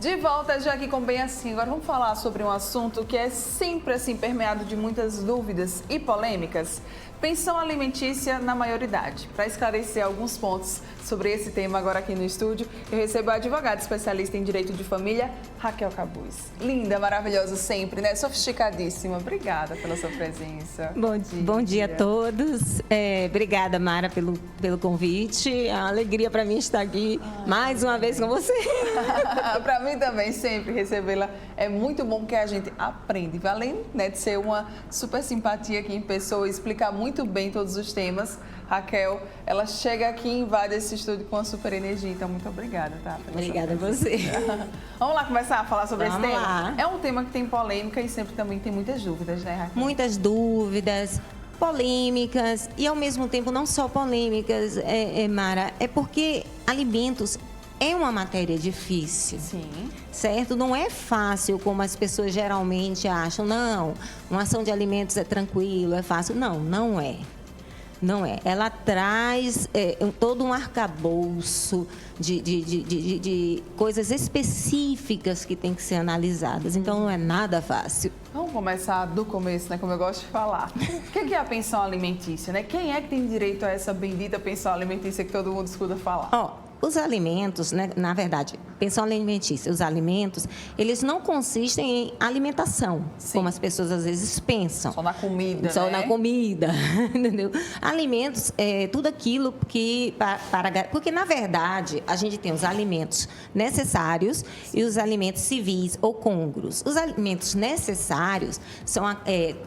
De volta já aqui com Bem Assim. Agora vamos falar sobre um assunto que é sempre assim permeado de muitas dúvidas e polêmicas. Pensão alimentícia na maioridade. Para esclarecer alguns pontos sobre esse tema agora aqui no estúdio, eu recebo a advogada especialista em direito de família, Raquel Cabuz. Linda, maravilhosa sempre, né? Sofisticadíssima. Obrigada pela sua presença. Bom dia a todos. Obrigada, Mara, pelo convite. É uma alegria para mim estar aqui mais uma vez com você. Para mim também, sempre recebê-la é muito bom, porque a gente aprende. Além, né, de ser uma super simpatia aqui em pessoa e explicar muito bem todos os temas, Raquel, ela chega aqui e invade esse estúdio com uma super energia. Então, muito obrigada, tá? Obrigada a você. Vamos lá começar a falar sobre esse tema? Lá. É um tema que tem polêmica e sempre também tem muitas dúvidas, né, Raquel? Muitas dúvidas, polêmicas e, ao mesmo tempo, não só polêmicas, Mara, é porque alimentos é uma matéria difícil. Sim. Certo? Não é fácil como as pessoas geralmente acham. Não, uma ação de alimentos é tranquilo, é fácil. Não, não é. Não é. Ela traz todo um arcabouço de coisas específicas que tem que ser analisadas. Então, não é nada fácil. Vamos começar do começo, né? Como eu gosto de falar. O que é a pensão alimentícia, né? Quem é que tem direito a essa bendita pensão alimentícia que todo mundo escuta falar? Os alimentos, né, na verdade, pensão alimentícia, os alimentos, eles não consistem em alimentação, sim, como as pessoas às vezes pensam. Só na comida, Só né? na comida, entendeu? Alimentos é tudo aquilo que, porque, na verdade, a gente tem os alimentos necessários e os alimentos civis ou côngruos. Os alimentos necessários são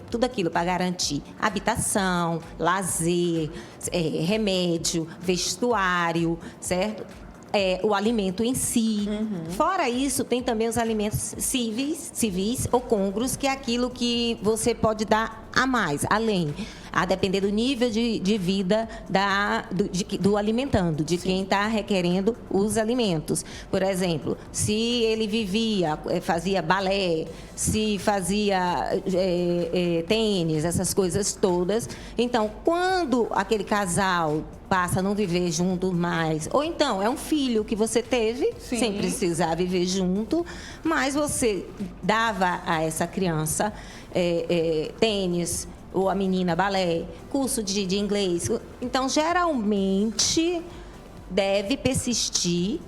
tudo aquilo para garantir habitação, lazer, remédio, vestuário, certo? O alimento em si. Uhum. Fora isso, tem também os alimentos civis ou côngruos, que é aquilo que você pode dar a mais, além, a depender do nível de vida do alimentando, de quem está requerendo os alimentos. Por exemplo, se ele fazia balé, se fazia tênis, essas coisas todas. Então, quando aquele casal passa a não viver junto mais, ou então é um filho que você teve, sim, sem precisar viver junto, mas você dava a essa criança tênis, ou a menina balé, curso de inglês. Então, geralmente, deve persistir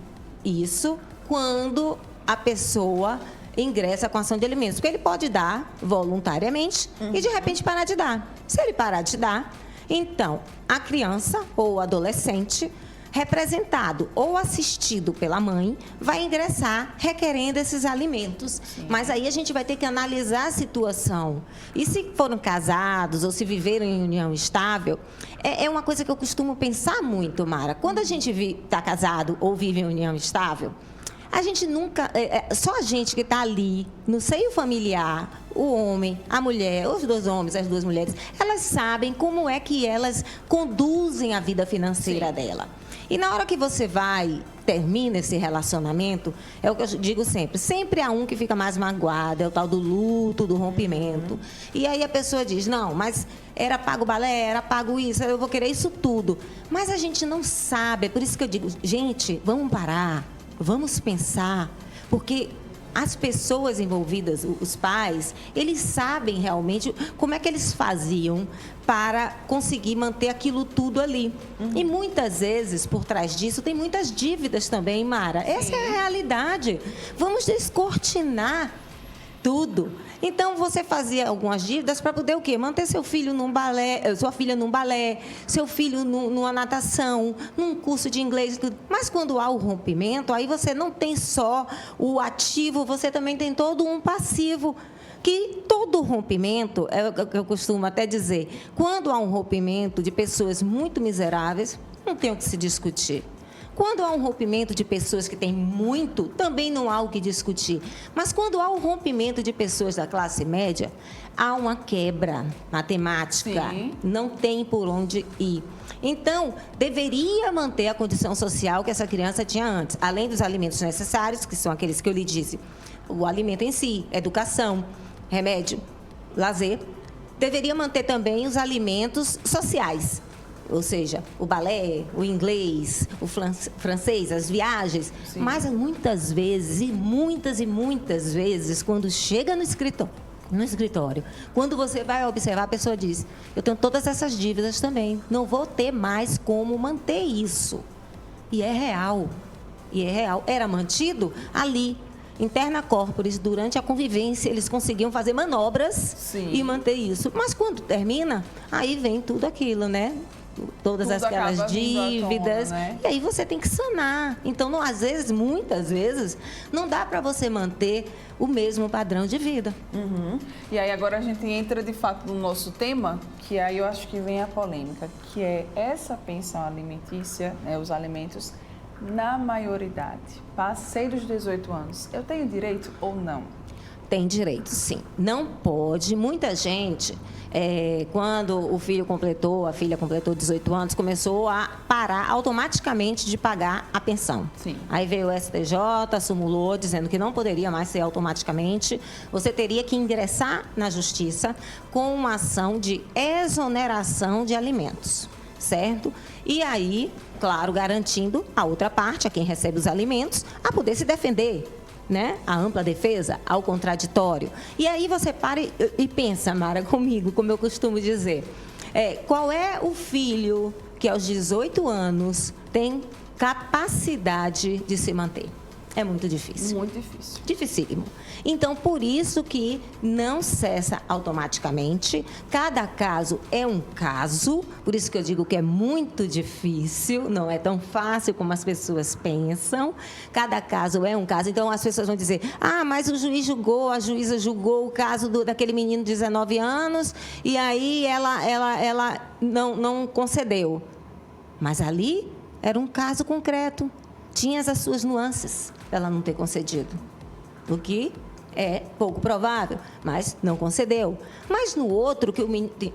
isso quando a pessoa ingressa com ação de alimentos, porque ele pode dar voluntariamente e, de repente, parar de dar. Se ele parar de dar, então, a criança ou o adolescente, representado ou assistido pela mãe, vai ingressar requerendo esses alimentos. Sim. Mas aí a gente vai ter que analisar a situação. E se foram casados ou se viveram em união estável, é uma coisa que eu costumo pensar muito, Mara. Quando a gente está casado ou vive em união estável, a gente nunca... só a gente que está ali, no seio familiar, o homem, a mulher, os dois homens, as duas mulheres, elas sabem como é que elas conduzem a vida financeira, sim, dela. E na hora que você termina esse relacionamento, é o que eu digo sempre há um que fica mais magoado, é o tal do luto, do rompimento. E aí a pessoa diz, não, mas era pago balé, era pago isso, eu vou querer isso tudo. Mas a gente não sabe, é por isso que eu digo, gente, vamos parar, vamos pensar, porque as pessoas envolvidas, os pais, eles sabem realmente como é que eles faziam para conseguir manter aquilo tudo ali. Uhum. E muitas vezes, por trás disso, tem muitas dívidas também, Mara. Sim. Essa é a realidade. Vamos descortinar tudo. Então, você fazia algumas dívidas para poder o quê? Manter seu filho num balé, sua filha num balé, seu filho numa natação, num curso de inglês e tudo. Mas quando há o rompimento, aí você não tem só o ativo, você também tem todo um passivo. Que todo rompimento, é o que eu costumo até dizer, quando há um rompimento de pessoas muito miseráveis, não tem o que se discutir. Quando há um rompimento de pessoas que têm muito, também não há o que discutir. Mas quando há um rompimento de pessoas da classe média, há uma quebra matemática. Sim. Não tem por onde ir. Então, deveria manter a condição social que essa criança tinha antes. Além dos alimentos necessários, que são aqueles que eu lhe disse. O alimento em si, educação, remédio, lazer. Deveria manter também os alimentos sociais. ou seja, o balé, o inglês, o francês, as viagens. Sim. Mas muitas vezes, e muitas vezes, quando chega no escritório, quando você vai observar, a pessoa diz: eu tenho todas essas dívidas também, não vou ter mais como manter isso. E é real. Era mantido ali, interna corporis, durante a convivência, eles conseguiam fazer manobras. Sim. E manter isso. Mas quando termina, aí vem tudo aquilo, né? Todas aquelas dívidas. Tona, né? E aí você tem que sanar. Então, muitas vezes, não dá para você manter o mesmo padrão de vida. Uhum. E aí agora a gente entra de fato no nosso tema, que aí eu acho que vem a polêmica, que é essa pensão alimentícia, né, os alimentos na maioridade. Passei dos 18 anos, eu tenho direito ou não? Tem direito, sim. Não pode. Muita gente, quando o filho completou, a filha completou 18 anos, começou a parar automaticamente de pagar a pensão. Sim. Aí veio o STJ, sumulou, dizendo que não poderia mais ser automaticamente. Você teria que ingressar na justiça com uma ação de exoneração de alimentos, certo? E aí, claro, garantindo a outra parte, a quem recebe os alimentos, a poder se defender, né? A ampla defesa, ao contraditório. E aí você para e pensa, Mara, comigo, como eu costumo dizer, qual é o filho que aos 18 anos tem capacidade de se manter? É muito difícil. Muito difícil. Dificílimo. Então, por isso que não cessa automaticamente. Cada caso é um caso. Por isso que eu digo que é muito difícil. Não é tão fácil como as pessoas pensam. Cada caso é um caso. Então, as pessoas vão dizer: mas o juiz julgou, a juíza julgou o caso daquele menino de 19 anos e aí ela não concedeu. Mas ali era um caso concreto. Tinha as suas nuances ela não ter concedido, o que é pouco provável, mas não concedeu. Mas no outro, que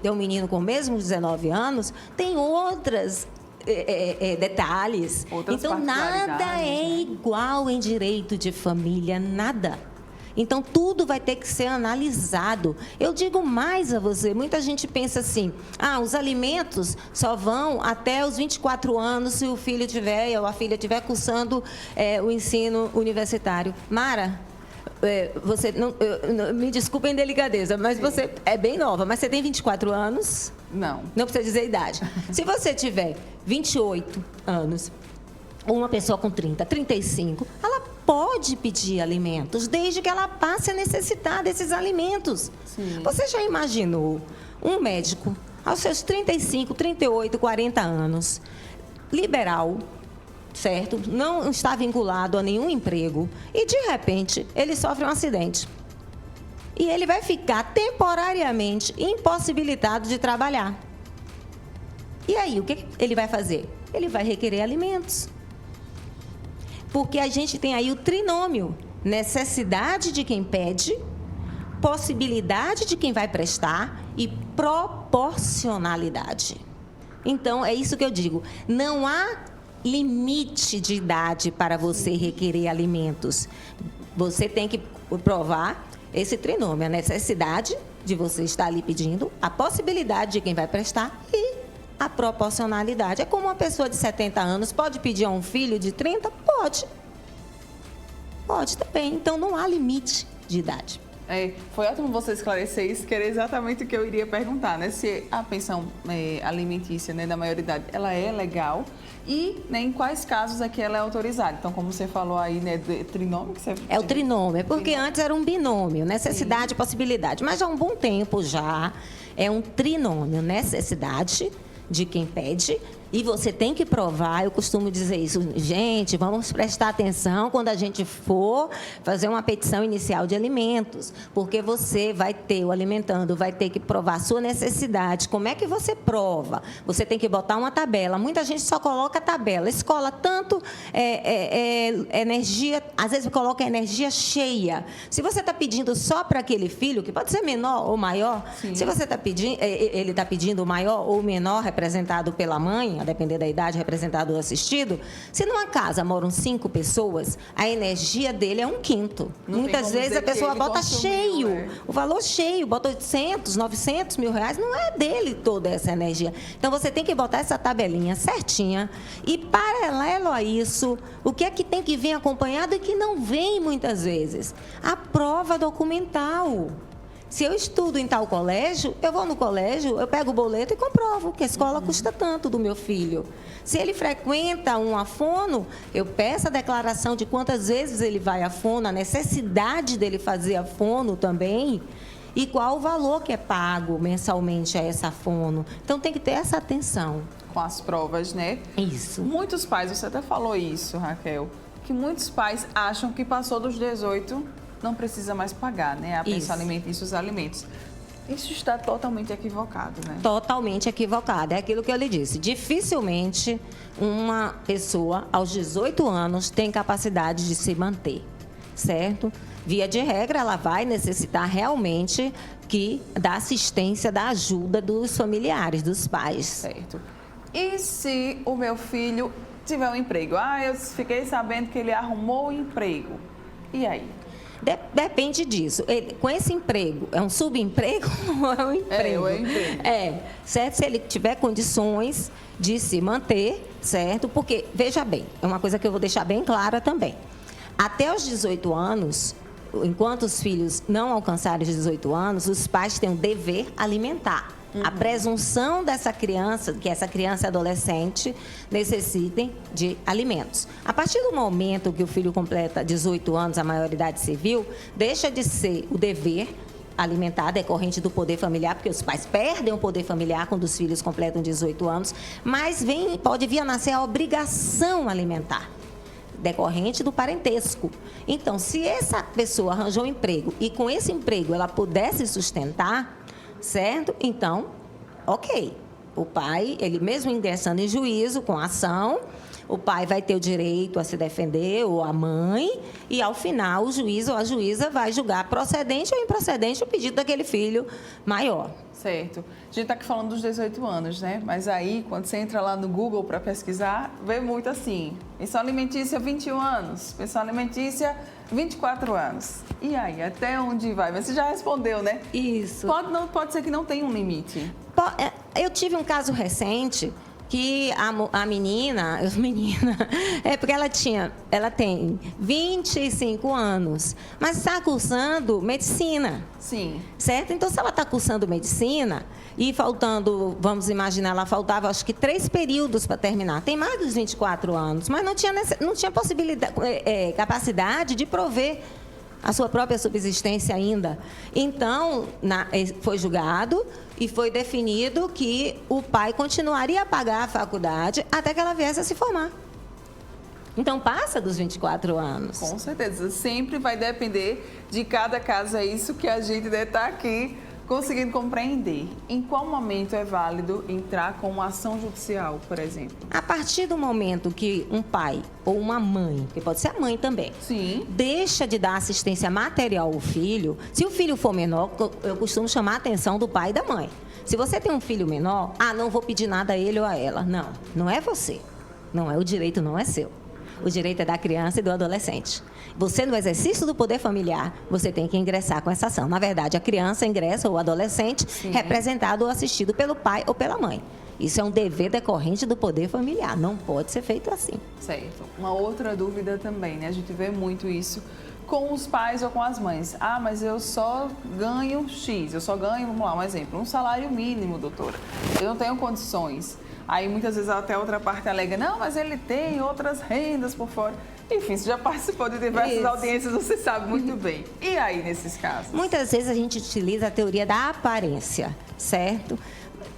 tem um menino com mesmo 19 anos, tem outras detalhes. Então, nada é igual em direito de família, nada. Então, tudo vai ter que ser analisado. Eu digo mais a você, muita gente pensa assim: os alimentos só vão até os 24 anos se o filho tiver ou a filha estiver cursando o ensino universitário. Mara, você me desculpa a indelicadeza, mas sim, você é bem nova, mas você tem 24 anos? Não. Não precisa dizer a idade. Se você tiver 28 anos, ou uma pessoa com 30, 35, ela pode pedir alimentos, desde que ela passe a necessitar desses alimentos. Sim. Você já imaginou um médico, aos seus 35, 38, 40 anos, liberal, certo? Não está vinculado a nenhum emprego e, de repente, ele sofre um acidente. E ele vai ficar temporariamente impossibilitado de trabalhar. E aí, o que ele vai fazer? Ele vai requerer alimentos. Porque a gente tem aí o trinômio: necessidade de quem pede, possibilidade de quem vai prestar e proporcionalidade. Então, é isso que eu digo. Não há limite de idade para você requerer alimentos. Você tem que provar esse trinômio: a necessidade de você estar ali pedindo, a possibilidade de quem vai prestar e a proporcionalidade. É como uma pessoa de 70 anos pode pedir a um filho de 30? Pode. Pode também. Então, não há limite de idade. Foi ótimo você esclarecer isso, que era exatamente o que eu iria perguntar, né? Se a pensão alimentícia, né, da maioridade, ela é legal e, né, em quais casos é que ela é autorizada. Então, como você falou aí, né, do trinômio que você... É o trinômio, porque antes era um binômio, necessidade e possibilidade. Mas há um bom tempo já é um trinômio, necessidade de quem pede, e você tem que provar. Eu costumo dizer isso: gente, vamos prestar atenção quando a gente for fazer uma petição inicial de alimentos, porque você vai ter, o alimentando, vai ter que provar a sua necessidade. Como é que você prova? Você tem que botar uma tabela. Muita gente só coloca a tabela. Escola tanto energia, às vezes coloca energia cheia. Se você está pedindo só para aquele filho, que pode ser menor ou maior, sim, se você está pedindo, ele está pedindo o maior ou o menor representado pela mãe, a depender da idade, representado ou assistido, se numa casa moram 5 pessoas, a energia dele é 1/5. Muitas vezes a pessoa bota cheio, o valor cheio, bota 800, 900 mil reais, não é dele toda essa energia. Então, você tem que botar essa tabelinha certinha e, paralelo a isso, o que é que tem que vir acompanhado e que não vem muitas vezes? A prova documental. Se eu estudo em tal colégio, eu vou no colégio, eu pego o boleto e comprovo que a escola custa tanto do meu filho. Se ele frequenta uma fono, eu peço a declaração de quantas vezes ele vai à fono, a necessidade dele fazer a fono também, e qual o valor que é pago mensalmente a essa fono. Então, tem que ter essa atenção. Com as provas, né? Isso. Muitos pais, você até falou isso, Raquel, que muitos pais acham que passou dos 18... não precisa mais pagar, né? A pensão alimentícia, os alimentos. Isso está totalmente equivocado, né? Totalmente equivocado. É aquilo que eu lhe disse. Dificilmente uma pessoa aos 18 anos tem capacidade de se manter, certo? Via de regra, ela vai necessitar realmente da assistência, da ajuda dos familiares, dos pais. Certo. E se o meu filho tiver um emprego? Eu fiquei sabendo que ele arrumou um emprego. E aí? Depende disso. Com esse emprego, é um subemprego ou é um emprego? É um emprego. Certo? Se ele tiver condições de se manter, certo? Porque, veja bem, é uma coisa que eu vou deixar bem clara também. Até os 18 anos, enquanto os filhos não alcançarem os 18 anos, os pais têm um dever alimentar. A presunção dessa criança, que essa criança e adolescente necessitem de alimentos. A partir do momento que o filho completa 18 anos, a maioridade civil, deixa de ser o dever alimentar decorrente do poder familiar, porque os pais perdem o poder familiar quando os filhos completam 18 anos, mas pode vir a nascer a obrigação alimentar decorrente do parentesco. Então, se essa pessoa arranjou um emprego e com esse emprego ela pudesse sustentar, certo? Então, ok. O pai, ele mesmo ingressando em juízo com a ação, o pai vai ter o direito a se defender, ou a mãe, e ao final o juiz ou a juíza vai julgar procedente ou improcedente o pedido daquele filho maior. Certo. A gente está aqui falando dos 18 anos, né? Mas aí, quando você entra lá no Google para pesquisar, vê muito assim. Pensão alimentícia, 21 anos. Pensão alimentícia, 24 anos. E aí, até onde vai? Mas você já respondeu, né? Isso. Pode ser que não tenha um limite. Eu tive um caso recente que a menina, é porque ela tem 25 anos, mas está cursando medicina. Sim. Certo? Então, se ela está cursando medicina e faltando, vamos imaginar, ela faltava acho que 3 períodos para terminar. Tem mais dos 24 anos, mas não tinha possibilidade, capacidade de prover a sua própria subsistência ainda. Então, foi julgado e foi definido que o pai continuaria a pagar a faculdade até que ela viesse a se formar. Então, passa dos 24 anos. Com certeza. Sempre vai depender de cada caso. É isso que a gente deve estar aqui conseguindo compreender. Em qual momento é válido entrar com uma ação judicial, por exemplo? A partir do momento que um pai ou uma mãe, que pode ser a mãe também, sim, deixa de dar assistência material ao filho, se o filho for menor, eu costumo chamar a atenção do pai e da mãe. Se você tem um filho menor, não vou pedir nada a ele ou a ela. Não, não é você. Não é, o direito não é seu. O direito é da criança e do adolescente. Você, no exercício do poder familiar, você tem que ingressar com essa ação. Na verdade, a criança ingressa, ou o adolescente, sim, representado ou assistido pelo pai ou pela mãe. Isso é um dever decorrente do poder familiar. Não pode ser feito assim. Certo. Uma outra dúvida também, né? A gente vê muito isso com os pais ou com as mães. Mas eu só ganho X, eu só ganho, vamos lá, um exemplo, um salário mínimo, doutora. Eu não tenho condições. Aí, muitas vezes, até outra parte alega, não, mas ele tem outras rendas por fora. Enfim, você já participou de diversas audiências, você sabe muito bem. E aí, nesses casos? Muitas vezes a gente utiliza a teoria da aparência, certo?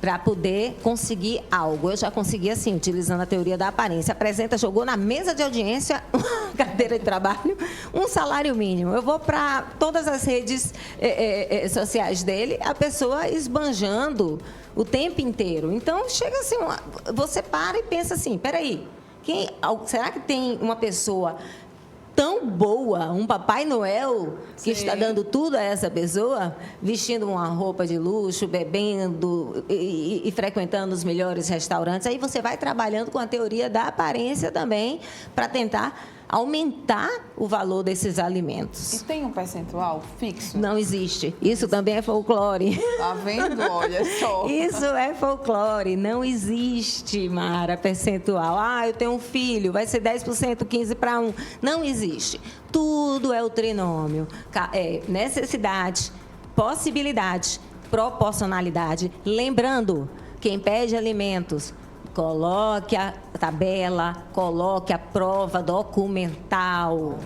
Para poder conseguir algo. Eu já consegui, assim, utilizando a teoria da aparência. Jogou na mesa de audiência, uma cadeira de trabalho, um salário mínimo. Eu vou para todas as redes sociais dele, a pessoa esbanjando o tempo inteiro. Então, chega assim, você para e pensa assim, peraí, será que tem uma pessoa tão boa, um Papai Noel que Sim. está dando tudo a essa pessoa, vestindo uma roupa de luxo, bebendo e frequentando os melhores restaurantes. Aí você vai trabalhando com a teoria da aparência também para tentar aumentar o valor desses alimentos. E tem um percentual fixo? Não existe. Isso também é folclore. Tá vendo? Olha só. Isso é folclore. Não existe, Mara, percentual. Ah, eu tenho um filho, vai ser 10%, 15 para 1. Não existe. Tudo é o trinômio. É necessidade, possibilidade, proporcionalidade. Lembrando, quem pede alimentos, coloque a tabela, coloque a prova documental.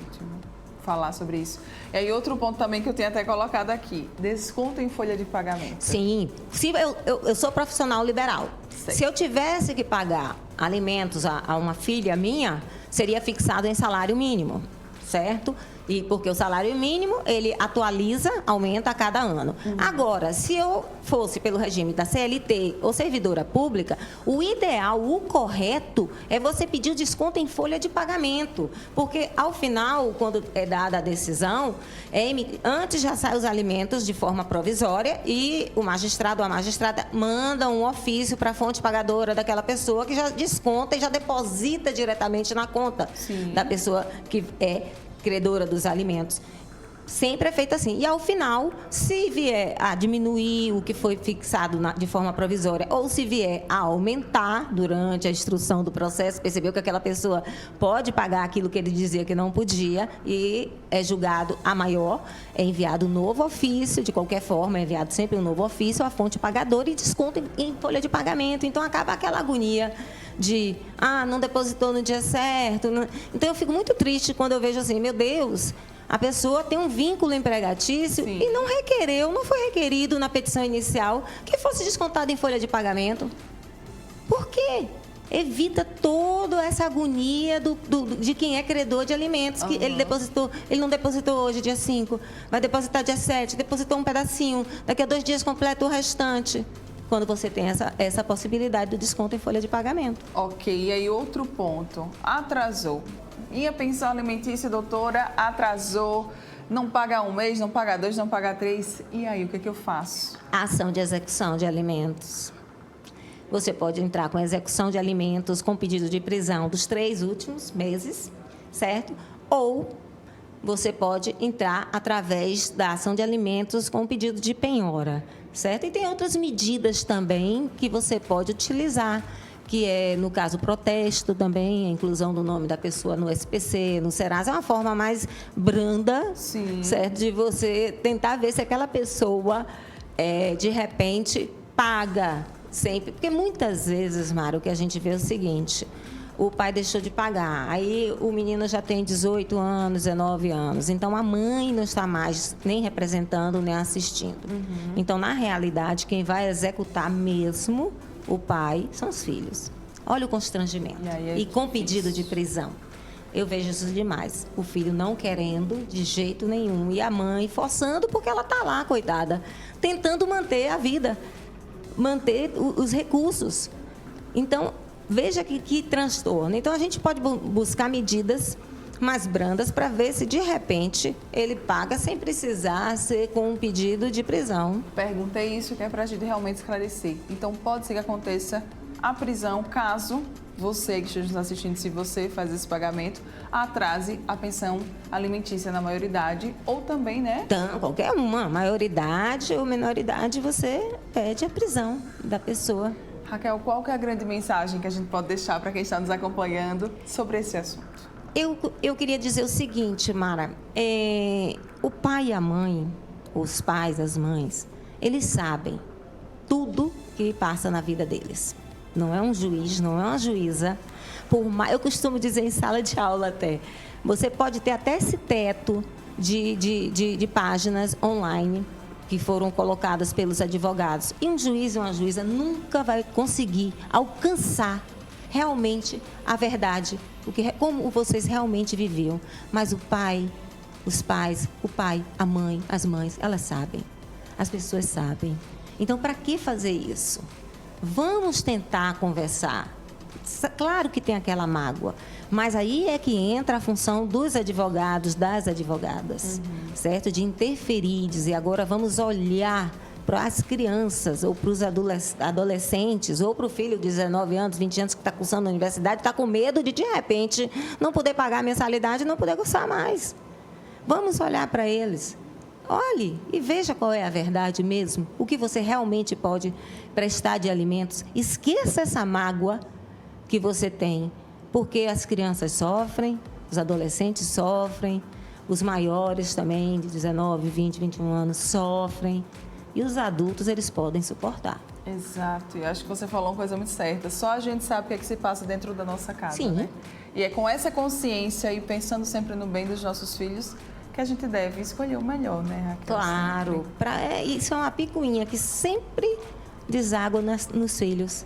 Falar sobre isso. E aí, outro ponto também que eu tenho até colocado aqui: desconto em folha de pagamento. Sim. Se eu sou profissional liberal. Sei. Se eu tivesse que pagar alimentos a uma filha minha, seria fixado em salário mínimo, certo? E porque o salário mínimo, ele atualiza, aumenta a cada ano. Agora, se eu fosse pelo regime da CLT ou servidora pública, o ideal, o correto, é você pedir o desconto em folha de pagamento. Porque, ao final, quando é dada a decisão, antes já saem os alimentos de forma provisória e o magistrado ou a magistrada manda um ofício para a fonte pagadora daquela pessoa que já desconta e já deposita diretamente na conta da pessoa que é credora dos alimentos. Sempre é feito assim. E, ao final, se vier a diminuir o que foi fixado de forma provisória ou se vier a aumentar durante a instrução do processo, percebeu que aquela pessoa pode pagar aquilo que ele dizia que não podia e é julgado a maior, é enviado um novo ofício, de qualquer forma, é enviado sempre um novo ofício à fonte pagadora e desconto em folha de pagamento. Então, acaba aquela agonia de, não depositou no dia certo. Então, eu fico muito triste quando eu vejo assim, meu Deus, a pessoa tem um vínculo empregatício e não foi requerido na petição inicial que fosse descontado em folha de pagamento. Por quê? Evita toda essa agonia de quem é credor de alimentos, que ele não depositou hoje, dia 5, vai depositar dia 7, depositou um pedacinho, daqui a 2 dias completa o restante. Quando você tem essa possibilidade do desconto em folha de pagamento. Ok, e aí outro ponto, atrasou. Minha pensão alimentícia, doutora, atrasou, não paga 1 mês, não paga 2, não paga 3, e aí o que eu faço? Ação de execução de alimentos. Você pode entrar com execução de alimentos com pedido de prisão dos 3 últimos meses, certo? Ou você pode entrar através da ação de alimentos com pedido de penhora, certo? E tem outras medidas também que você pode utilizar, que é, no caso, protesto também, a inclusão do nome da pessoa no SPC, no Serasa. É uma forma mais branda, certo? De você tentar ver se aquela pessoa, de repente, paga sempre. Porque muitas vezes, Mara, o que a gente vê é o seguinte: o pai deixou de pagar, aí o menino já tem 18 anos, 19 anos, então a mãe não está mais nem representando, nem assistindo. Então, na realidade, quem vai executar mesmo o pai são os filhos. Olha o constrangimento. E com pedido de prisão. Eu vejo isso demais. O filho não querendo de jeito nenhum e a mãe forçando porque ela está lá, coitada, tentando manter a vida, manter os recursos. Então, veja que transtorno. Então, a gente pode buscar medidas mais brandas para ver se, de repente, ele paga sem precisar ser com um pedido de prisão. Perguntei isso que é para a gente realmente esclarecer. Então, pode ser que aconteça a prisão caso você que esteja nos assistindo, se você faz esse pagamento, atrase a pensão alimentícia na maioridade ou também, né? Então, qualquer uma, maioridade ou menoridade, você pede a prisão da pessoa. Raquel, qual que é a grande mensagem que a gente pode deixar para quem está nos acompanhando sobre esse assunto? Eu queria dizer o seguinte, Mara, o pai e a mãe, os pais, as mães, eles sabem tudo que passa na vida deles. Não é um juiz, não é uma juíza. Eu costumo dizer em sala de aula até, você pode ter até esse teto de páginas online que foram colocadas pelos advogados. E um juiz e uma juíza nunca vai conseguir alcançar realmente a verdade, como vocês realmente viviam. Mas o pai, os pais, o pai, a mãe, as mães, elas sabem. As pessoas sabem. Então, para que fazer isso? Vamos tentar conversar. Claro que tem aquela mágoa, mas aí é que entra a função dos advogados, das advogadas, certo? De interferir, dizer, agora vamos olhar para as crianças ou para os adolescentes ou para o filho de 19 anos, 20 anos que está cursando a universidade, está com medo de repente, não poder pagar a mensalidade e não poder cursar mais. Vamos olhar para eles. Olhe e veja qual é a verdade mesmo, o que você realmente pode prestar de alimentos. Esqueça essa mágoa que você tem, porque as crianças sofrem, os adolescentes sofrem, os maiores também, de 19, 20, 21 anos, sofrem, e os adultos, eles podem suportar. Exato, e acho que você falou uma coisa muito certa, só a gente sabe o que é que se passa dentro da nossa casa, Sim. né? E é com essa consciência e pensando sempre no bem dos nossos filhos que a gente deve escolher o melhor, né, Raquel? Claro, isso é uma picuinha que sempre deságua nos filhos.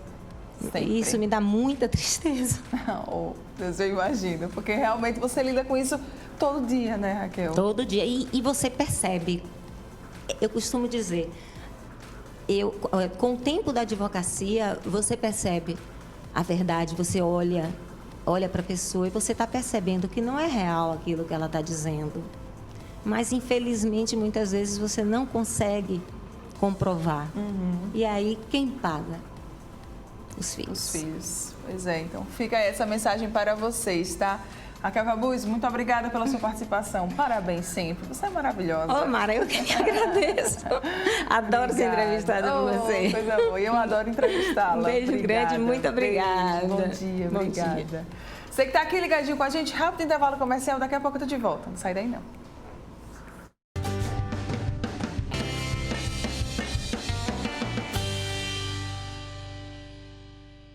Sempre. Isso me dá muita tristeza. Oh, Deus, eu imagino, porque realmente você lida com isso todo dia, né, Raquel? Todo dia. E você percebe, eu costumo dizer, com o tempo da advocacia, você percebe a verdade, você olha para a pessoa e você está percebendo que não é real aquilo que ela está dizendo. Mas, infelizmente, muitas vezes você não consegue comprovar. E aí, quem paga? Os filhos. Os filhos. Pois é, então fica aí essa mensagem para vocês, tá? Raquel Cabuz, muito obrigada pela sua participação. Parabéns sempre. Você é maravilhosa. Ô, Mara, eu que agradeço. Adoro ser entrevistada por você. Coisa boa. E eu adoro entrevistá-la. Um beijo grande, muito obrigada. Beijo, bom dia, obrigada. Dia. Você que está aqui ligadinho com a gente, rápido intervalo comercial, daqui a pouco eu tô de volta. Não sai daí não.